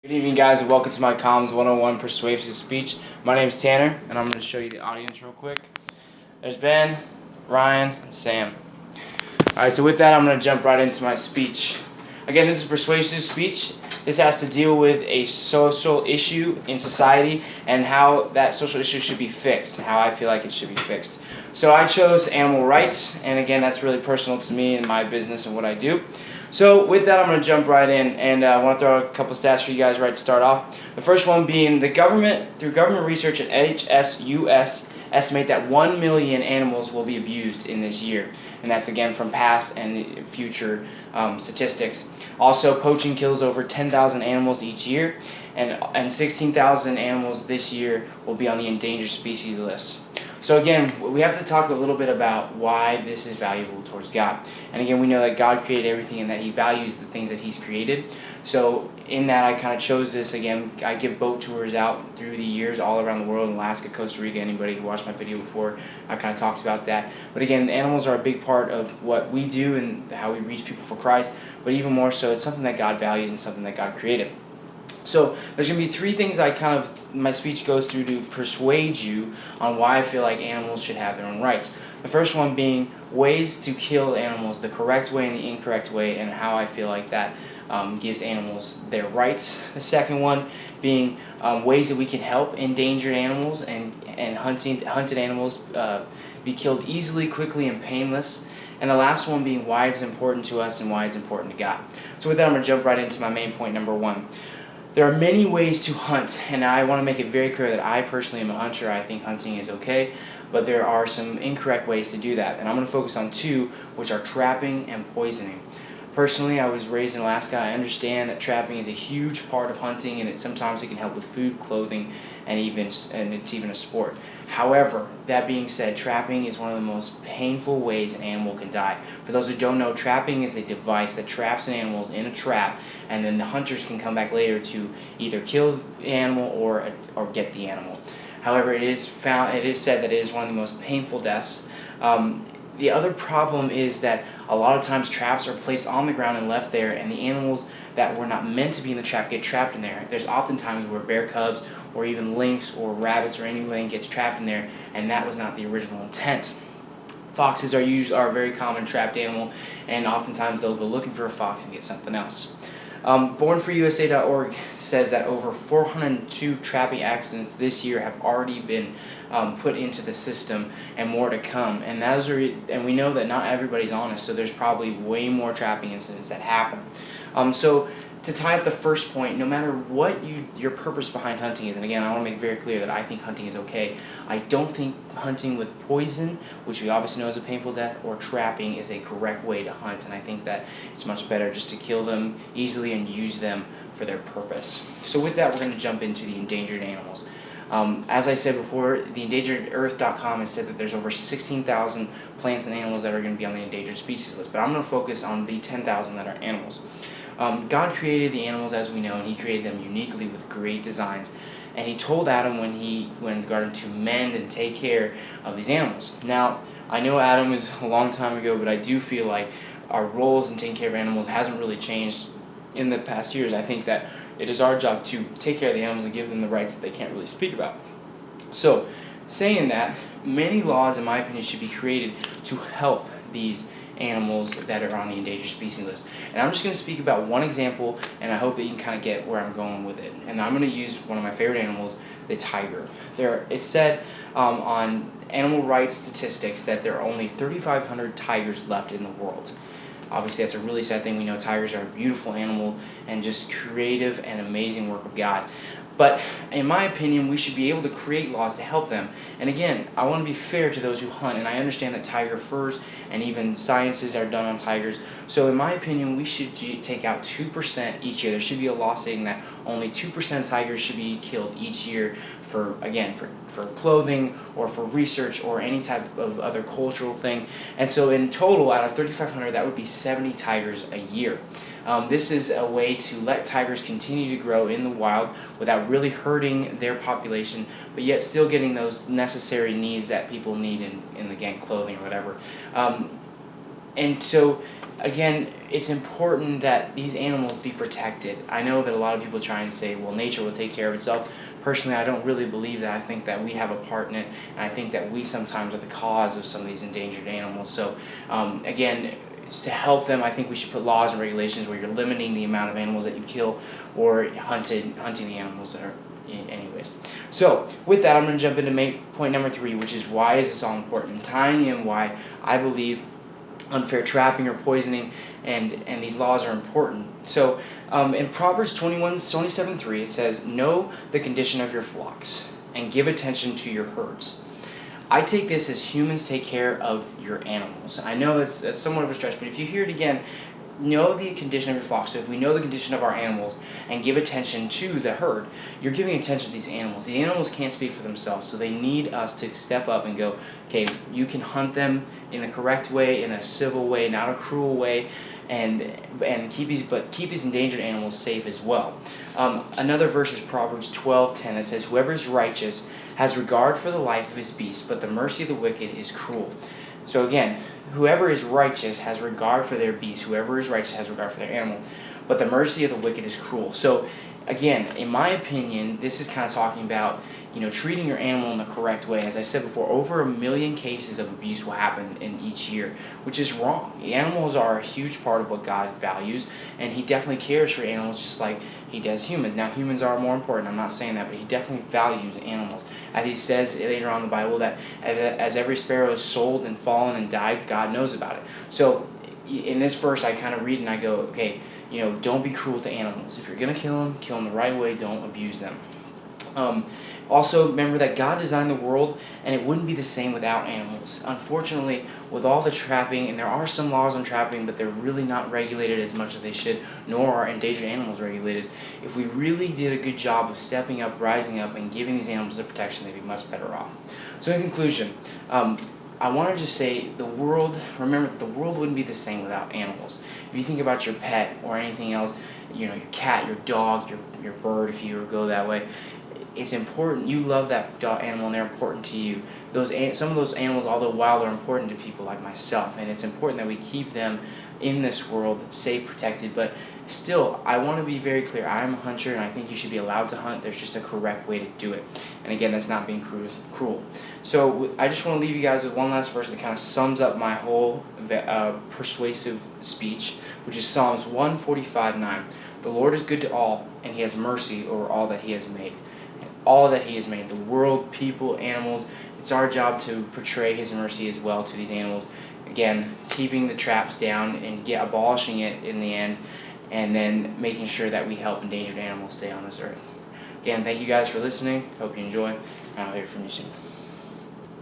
Good evening, guys, and welcome to my COMS 101 Persuasive Speech. My name is Tanner, and I'm going to show you the audience real quick. There's Ben, Ryan, and Sam. Alright, so with that, I'm going to jump right into my speech. Again, this is persuasive speech. This has to deal with a social issue in society and how that social issue should be fixed, how I feel like it should be fixed. So I chose animal rights, and again, that's really personal to me and my business and what I do. So with that, I'm going to jump right in, and I want to throw a couple stats for you guys right to start off. The first one being the government, through government research at HSUS, estimate that 1 million animals will be abused in this year. And that's again from past and future statistics. Also, poaching kills over 10,000 animals each year, and 16,000 animals this year will be on the endangered species list. So again, we have to talk a little bit about why this is valuable towards God. And again, we know that God created everything and that He values the things that He's created. So in that, I kind of chose this. Again, I give boat tours out through the years all around the world, in Alaska, Costa Rica. Anybody who watched my video before, I kind of talked about that. But again, animals are a big part of what we do and how we reach people for Christ. But even more so, it's something that God values and something that God created. So there's going to be three things my speech goes through to persuade you on why I feel like animals should have their own rights. The first one being ways to kill animals the correct way and the incorrect way, and how I feel like that gives animals their rights. The second one being ways that we can help endangered animals and hunted animals be killed easily, quickly, and painless. And the last one being why it's important to us and why it's important to God. So with that, I'm going to jump right into my main point number one. There are many ways to hunt, and I want to make it very clear that I personally am a hunter. I think hunting is okay, but there are some incorrect ways to do that, and I'm going to focus on two, which are trapping and poisoning. Personally, I was raised in Alaska. I understand that trapping is a huge part of hunting, and sometimes it can help with food, clothing, and it's even a sport. However, that being said, trapping is one of the most painful ways an animal can die. For those who don't know, trapping is a device that traps an animal in a trap, and then the hunters can come back later to either kill the animal or get the animal. However, it is said that it is one of the most painful deaths. The other problem is that a lot of times traps are placed on the ground and left there, and the animals that were not meant to be in the trap get trapped in there. There's often times where bear cubs or even lynx or rabbits or anything gets trapped in there, and that was not the original intent. Foxes are a very common trapped animal, and oftentimes they'll go looking for a fox and get something else. BornFreeUSA.org says that over 402 trapping accidents this year have already been put into the system, and more to come. And we know that not everybody's honest, so there's probably way more trapping incidents that happen. So to tie up the first point, no matter what your purpose behind hunting is, and again, I want to make very clear that I think hunting is okay. I don't think hunting with poison, which we obviously know is a painful death, or trapping is a correct way to hunt, and I think that it's much better just to kill them easily and use them for their purpose. So with that, we're going to jump into the endangered animals. As I said before, the EndangeredEarth.com has said that there's over 16,000 plants and animals that are going to be on the endangered species list, but I'm going to focus on the 10,000 that are animals. God created the animals as we know, and He created them uniquely with great designs. And He told Adam when he went in the garden to mend and take care of these animals. Now, I know Adam was a long time ago, but I do feel like our roles in taking care of animals hasn't really changed in the past years. I think that it is our job to take care of the animals and give them the rights that they can't really speak about. So, saying that, many laws, in my opinion, should be created to help these animals that are on the endangered species list. And I'm just going to speak about one example, and I hope that you can kind of get where I'm going with it. And I'm going to use one of my favorite animals, the tiger. It's said on animal rights statistics that there are only 3,500 tigers left in the world. Obviously, that's a really sad thing. We know tigers are a beautiful animal and just creative and amazing work of God. But in my opinion, we should be able to create laws to help them. And again, I want to be fair to those who hunt, and I understand that tiger furs and even sciences are done on tigers. So in my opinion, we should take out 2% each year. There should be a law stating that only 2% of tigers should be killed each year for clothing or for research or any type of other cultural thing. And so in total, out of 3,500, that would be 70 tigers a year. This is a way to let tigers continue to grow in the wild without really hurting their population, but yet still getting those necessary needs that people need in again, clothing or whatever. And so, again, it's important that these animals be protected. I know that a lot of people try and say, well, nature will take care of itself. Personally, I don't really believe that. I think that we have a part in it, and I think that we sometimes are the cause of some of these endangered animals. So, again, to help them, I think we should put laws and regulations where you're limiting the amount of animals that you kill or hunting the animals that are anyways. So with that, I'm going to jump into point number 3, which is why is this all important? Tying in why I believe unfair trapping or poisoning and these laws are important. So in Proverbs 27:3, it says, "Know the condition of your flocks and give attention to your herds." I take this as humans take care of your animals. I know that's somewhat of a stretch, but if you hear it again, know the condition of your flock. So if we know the condition of our animals and give attention to the herd, you're giving attention to these animals. The animals can't speak for themselves, so they need us to step up and go, okay, you can hunt them in a correct way, in a civil way, not a cruel way, and keep these endangered animals safe as well. Another verse is Proverbs 12:10. It says, "Whoever is righteous has regard for the life of his beast, but the mercy of the wicked is cruel." So again, whoever is righteous has regard for their beast. Whoever is righteous has regard for their animal, but the mercy of the wicked is cruel. So again, in my opinion, this is kind of talking about, treating your animal in the correct way. As I said before, over 1 million cases of abuse will happen in each year, which is wrong. The animals are a huge part of what God values, and He definitely cares for animals just like He does humans. Now, humans are more important. I'm not saying that, but He definitely values animals. As He says later on in the Bible, that as every sparrow is sold and fallen and died, God knows about it. So in this verse, I kind of read and I go, okay, don't be cruel to animals. If you're going to kill them the right way. Don't abuse them. Also, remember that God designed the world, and it wouldn't be the same without animals. Unfortunately, with all the trapping, and there are some laws on trapping, but they're really not regulated as much as they should, nor are endangered animals regulated. If we really did a good job of stepping up, rising up, and giving these animals the protection, they'd be much better off. So in conclusion, I want to just say remember that the world wouldn't be the same without animals. If you think about your pet or anything else, your cat, your dog, your bird, if you go that way, it's important. You love that animal, and they're important to you. Some of those animals, although wild, are important to people like myself, and it's important that we keep them in this world safe, protected. But still, I want to be very clear. I am a hunter, and I think you should be allowed to hunt. There's just a correct way to do it. And again, that's not being cruel. So I just want to leave you guys with one last verse that kind of sums up my whole persuasive speech, which is Psalms 145:9. "The Lord is good to all, and He has mercy over all that He has made." All that He has made, the world, people, animals. It's our job to portray His mercy as well to these animals. Again, keeping the traps down and abolishing it in the end, and then making sure that we help endangered animals stay on this earth. Again, thank you guys for listening. Hope you enjoy, and I'll hear from you soon.